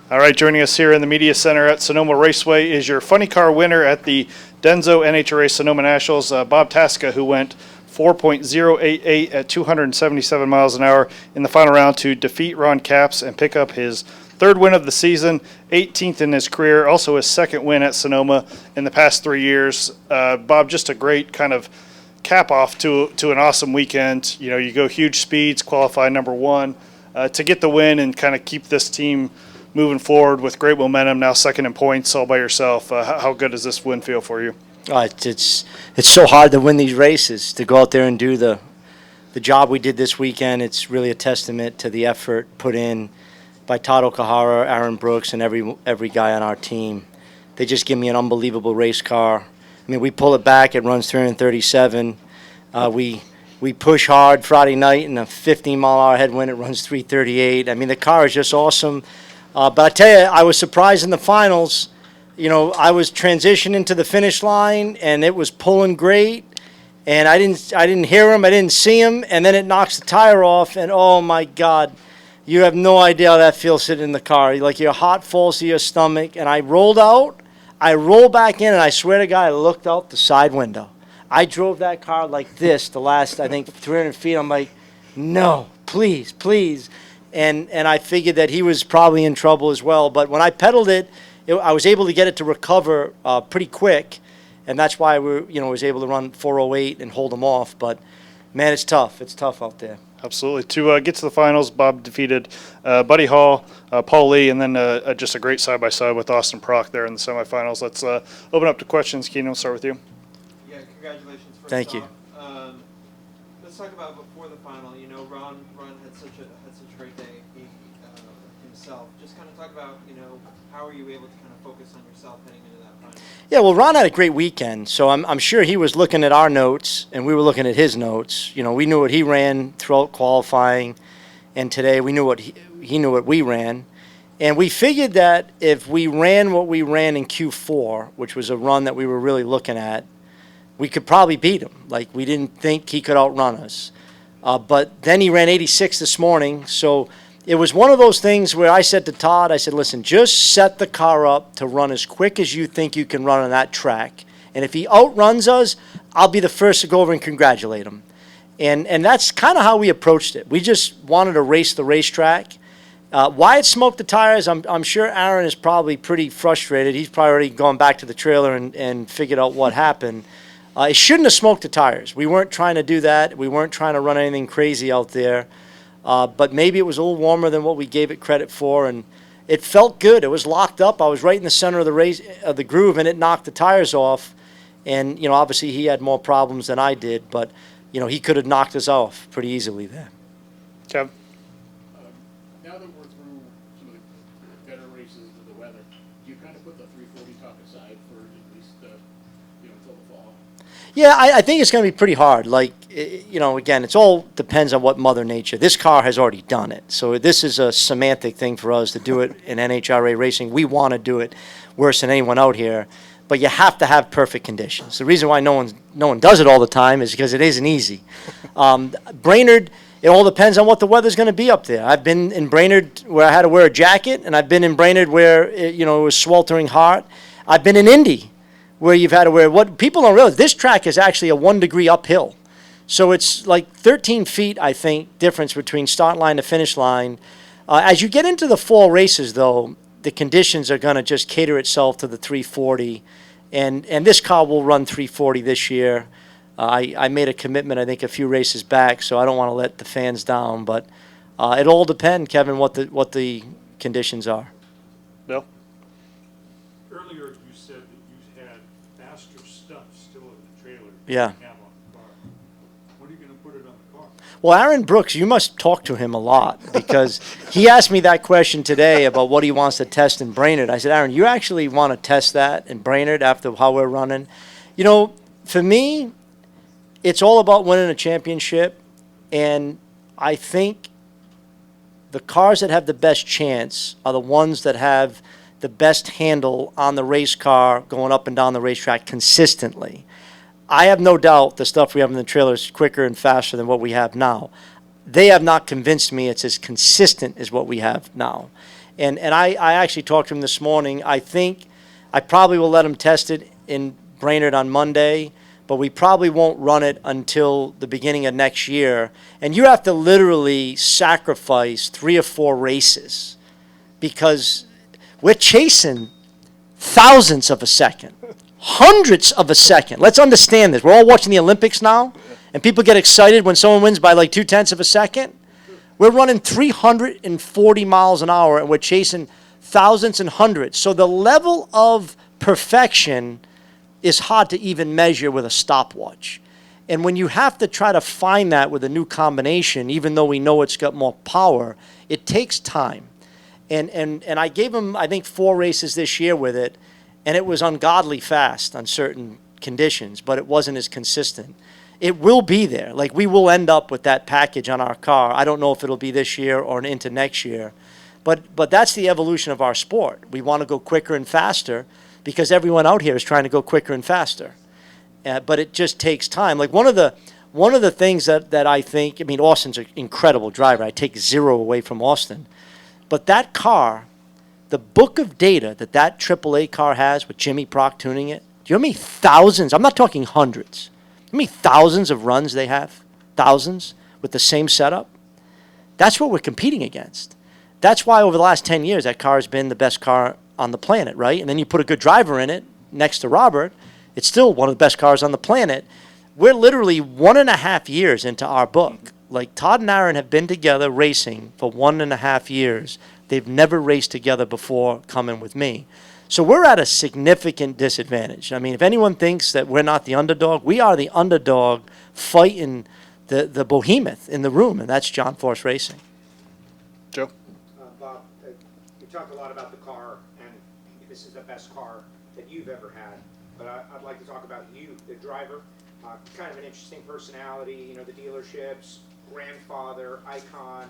All right, joining us here in the Media Center at Sonoma Raceway is your funny car winner at the Denso NHRA Sonoma Nationals, Bob Tasca, who went 4.088 at 277 miles an hour in the final round to defeat Ron Capps and pick up his third win of the season, 18th in his career, also his second win at Sonoma in the past 3 years. Bob, just a great kind of cap off to an awesome weekend. You know, you go huge speeds, qualify number one, to get the win and kind of keep this team moving forward with great momentum, now second in points all by yourself. How good does this win feel for you? It's so hard to win these races, to go out there and do the job we did this weekend. It's really a testament to the effort put in by Todd Okahara, Aaron Brooks, and every guy on our team. They just give me an unbelievable race car. I mean, we pull it back, it runs 337. We push hard Friday night in a 15-mile-an-hour headwind, it runs 338. I mean, the car is just awesome. But I tell you, I was surprised in the finals. You know, I was transitioning to the finish line, and it was pulling great. And I didn't hear him, I didn't see him, and then it knocks the tire off, and oh my God, you have no idea how that feels sitting in the car. Like your heart falls to your stomach. And I rolled out, I rolled back in, and I swear to God, I looked out the side window. I drove that car like this the last, I think, 300 feet. I'm like, no, please, please. And I figured that he was probably in trouble as well. But when I pedaled it, I was able to get it to recover pretty quick, and that's why was able to run 408 and hold him off. But man, it's tough. It's tough out there. Absolutely. To get to the finals, Bob defeated Buddy Hall, Paul Lee, and then just a great side-by-side with Austin Prock there in the semifinals. Let's open up to questions. Keenan, we'll start with you. Yeah, congratulations. Thank you. Let's talk about before the final. You know, Ron had such a great day himself. Just kind of talk about, how are you able to kind of focus on yourself heading into that final? Yeah, well, Ron had a great weekend, so I'm sure he was looking at our notes, and we were looking at his notes. You know, we knew what he ran throughout qualifying, and today we knew what he knew what we ran. And we figured that if we ran what we ran in Q4, which was a run that we were really looking at, we could probably beat him. Like, we didn't think he could outrun us. But then he ran 86 this morning, so it was one of those things where I said to Todd, I said, listen, just set the car up to run as quick as you think you can run on that track. And if he outruns us, I'll be the first to go over and congratulate him. And that's kind of how we approached it. We just wanted to race the racetrack. Why it smoked the tires, I'm sure Aaron is probably pretty frustrated. He's probably already gone back to the trailer and figured out what happened. It shouldn't have smoked the tires. We weren't trying to do that. We weren't trying to run anything crazy out there. But maybe it was a little warmer than what we gave it credit for, and it felt good. It was locked up. I was right in the center of the groove, and it knocked the tires off. And obviously he had more problems than I did, but he could have knocked us off pretty easily there. Kev? Now that we're through some of the better races of the weather, do you kind of put the 340 talk aside for at least until the fall? Yeah, I think it's going to be pretty hard. Like, again, it all depends on what Mother Nature. This car has already done it. So this is a semantic thing for us to do it in NHRA racing. We want to do it worse than anyone out here. But you have to have perfect conditions. The reason why no one does it all the time is because it isn't easy. Brainerd, it all depends on what the weather's going to be up there. I've been in Brainerd where I had to wear a jacket, and I've been in Brainerd where it was sweltering hot. I've been in Indy where you've had to wear, what people don't realize, this track is actually a 1 degree uphill. So it's like 13 feet, I think, difference between start line to finish line. As you get into the fall races, though, the conditions are going to just cater itself to the 340. And this car will run 340 this year. I made a commitment, I think, a few races back, so I don't want to let the fans down. But it all depends, Kevin, what the conditions are. Bill? Earlier you said that you had faster stuff still in the trailer than Yeah. you have on the car. When are you going to put it on the car? Well, Aaron Brooks, you must talk to him a lot because he asked me that question today about what he wants to test in Brainerd. I said, Aaron, you actually want to test that in Brainerd after how we're running? For me, it's all about winning a championship, and I think the cars that have the best chance are the ones that have the best handle on the race car going up and down the racetrack consistently. I have no doubt the stuff we have in the trailer is quicker and faster than what we have now. They have not convinced me it's as consistent as what we have now. And I actually talked to him this morning. I think I probably will let him test it in Brainerd on Monday, but we probably won't run it until the beginning of next year. And you have to literally sacrifice 3 or 4 races because we're chasing thousandths of a second, hundredths of a second. Let's understand this. We're all watching the Olympics now, and people get excited when someone wins by like 0.2 of a second. We're running 340 miles an hour, and we're chasing thousandths and hundreds. So the level of perfection is hard to even measure with a stopwatch. And when you have to try to find that with a new combination, even though we know it's got more power, it takes time. And I gave him, I think, 4 races this year with it, and it was ungodly fast on certain conditions, but it wasn't as consistent. It will be there. Like, we will end up with that package on our car. I don't know if it'll be this year or into next year. But that's the evolution of our sport. We want to go quicker and faster because everyone out here is trying to go quicker and faster. But it just takes time. Like, one of the things that I think, I mean, Austin's an incredible driver. I take 0 away from Austin. But that car, the book of data that AAA car has with Jimmy Prock tuning it, do you know how many thousands, I'm not talking hundreds, how many thousands of runs they have? Thousands with the same setup? That's what we're competing against. That's why over the last 10 years that car has been the best car on the planet, right? And then you put a good driver in it next to Robert, it's still one of the best cars on the planet. We're literally 1.5 years into our book. Like, Todd and Aaron have been together racing for 1.5 years. They've never raced together before coming with me. So we're at a significant disadvantage. I mean, if anyone thinks that we're not the underdog, we are the underdog fighting the behemoth in the room, and that's John Force Racing. Joe? Bob, you talked a lot about the car, and this is the best car that you've ever had. But I'd like to talk about you, the driver. Kind of an interesting personality, you know, the dealerships, grandfather, icon,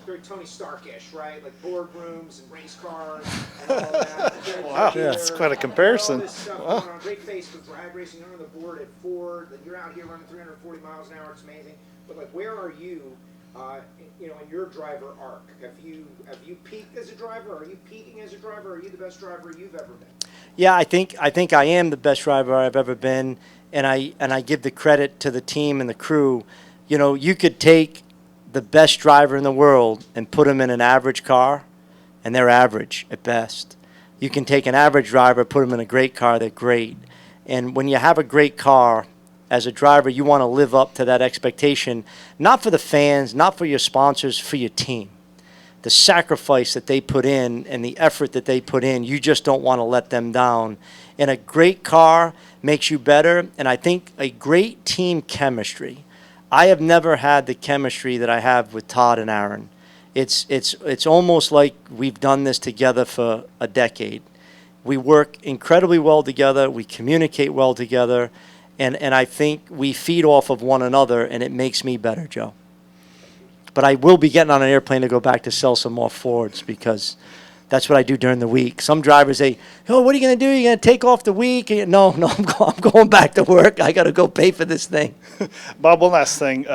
very Tony Starkish, right? Like boardrooms and race cars and all that. Wow, yeah, that's quite a comparison. All this stuff going on. Great face with drag racing. You're on the board at Ford, and you're out here running 340 miles an hour. It's amazing. But like, where are you, you know, in your driver arc? Have you peaked as a driver? Are you peaking as a driver? Are you the best driver you've ever been? Yeah, I think I am the best driver I've ever been, and I give the credit to the team and the crew. You know, you could take the best driver in the world and put them in an average car, and they're average at best. You can take an average driver, put them in a great car, they're great. And when you have a great car, as a driver, you want to live up to that expectation, not for the fans, not for your sponsors, for your team. The sacrifice that they put in and the effort that they put in, you just don't want to let them down. And a great car makes you better, and I think a great team chemistry. I have never had the chemistry that I have with Todd and Aaron. It's almost like we've done this together for a decade. We work incredibly well together. We communicate well together. And I think we feed off of one another, and it makes me better, Joe. But I will be getting on an airplane to go back to sell some more Fords because that's what I do during the week. Some drivers say, "Oh, what are you going to do? You're going to take off the week?" No, I'm going back to work. I got to go pay for this thing. Bob, one last thing.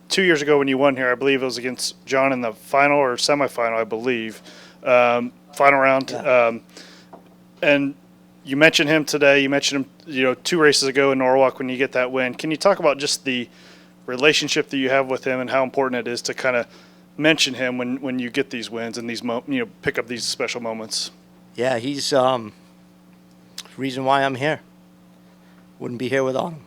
2 years ago when you won here, I believe it was against John in the final or semifinal, I believe, final round. Yeah. And you mentioned him today. You mentioned him, 2 races ago in Norwalk when you get that win. Can you talk about just the relationship that you have with him and how important it is to kind of mention him when you get these wins and these pick up these special moments? Yeah, he's reason why I'm here. Wouldn't be here without him.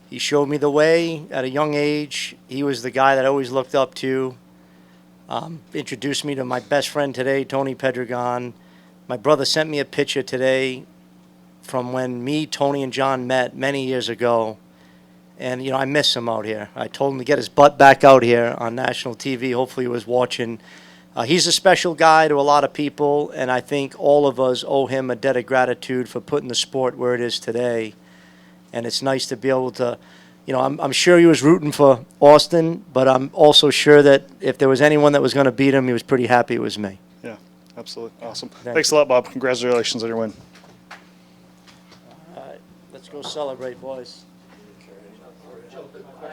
He showed me the way at a young age. He was the guy that I always looked up to. Introduced me to my best friend today, Tony Pedregon. My brother sent me a picture today from when me, Tony, and John met many years ago. And, I miss him out here. I told him to get his butt back out here on national TV. Hopefully he was watching. He's a special guy to a lot of people, and I think all of us owe him a debt of gratitude for putting the sport where it is today. And it's nice to be able to, I'm sure he was rooting for Austin, but I'm also sure that if there was anyone that was going to beat him, he was pretty happy it was me. Yeah, absolutely. Awesome. Thank Thanks a lot, Bob. Congratulations on your win. All right, let's go celebrate, boys.